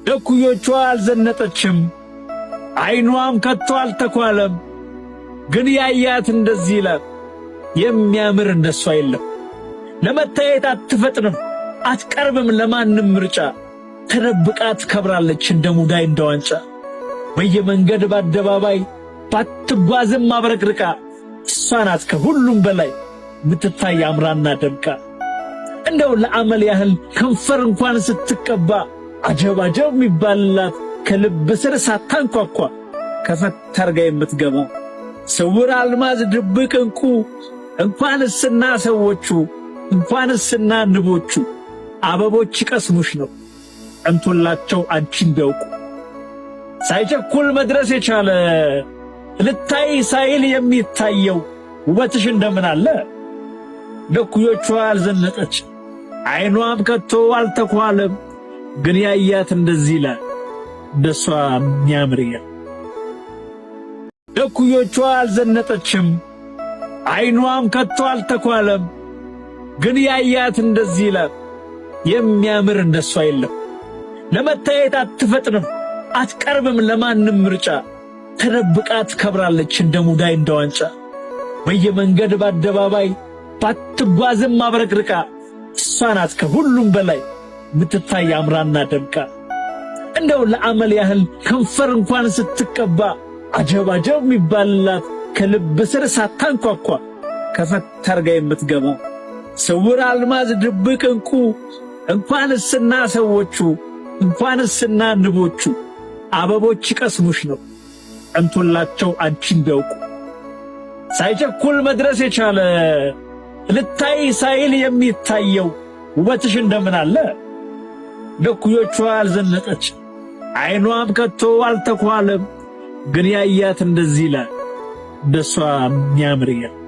ለኩዮቿ አልዘነጠችም አይኗም ከቶ አልተኳለም ግን ያያት እንደዚህ ይላል የሚያምር እንደሷ የለም ለመታየት አትፈጥንም አትቀርብም ለማንም ምርጫ ተደብቃ ትከብራለች እንደ ሙዳይ እንደ ዋንጫ በየመንገድ በአደባባይ ባትጓዝም አብረቅርቃ እሷ ናት ከሁሉም በላይ ምትታይ አምራና ደምቃ እንደው ለአመል ያህል ከንፈር እንኳን ስትቀባ አጀብ የሚባልላት ከልብ ስር ሳታንኳኳ ከፈት አርጋ የምትገባ ስውር አልማዝ ድብቅ እንቁ እንኳንስና ሰዎቹ እንኳንስና ንቦቹ አበቦች ቀስሙሽ ነው እንቶላቸው አንቺን ቢያውቁ ሳይቸኩል መድረስ የቻለ ልታይ ሳይል የሚታየው ውበትሽ እንደምን አለ ለኩዮቿ አልዘነጠች አይኗም ከቶ አልተኳለም ግን ያያት እንደዚህ ይላል እንደሷ የሚያምር የለም ለኩዮቿ አልዘነጠችም አይኗም ከቶ አልተኳለም ግን ያያት እንደዚህ ይላል የሚያምር እንደሷ የለም ለመታየት አትፈጥንም አትቀርብም ለማንም ምርጫ ተደብቃ ትከብራለች እንደ ሙዳይ እንደ ዋንጫ በየመንገድ በአደባባይ ባትጓዝም አብረቅርቃ እሷ ናት ከሁሉም በላይ ምትታይ አምራና ደምቃ እንደው ለአመል ያህል ከንፈር እንኳን ስትቀባ አጀብ የሚባልላት ከልብ ስር ሳታንኳኳ ከፈት አርጋ የምትገባ ስውር አልማዝ ድብቅ እንቁ እንኳንስና ሰዎቹ እንኳንስና ንቦቹ አበቦች ቀስሙሽ ነው እንቶላቸው አንቺን ቢያውቁ ሳይቸኩል መድረስ የቻለ ልታይ ሳይል የሚታየው ውበትሽ እንደምን አለ ለኩዮቿ አልዘነጠች አይኗም ከቶ አልተኳለም ግን ያያት እንደዚህ ይላል እንደሷ የሚያምር የለም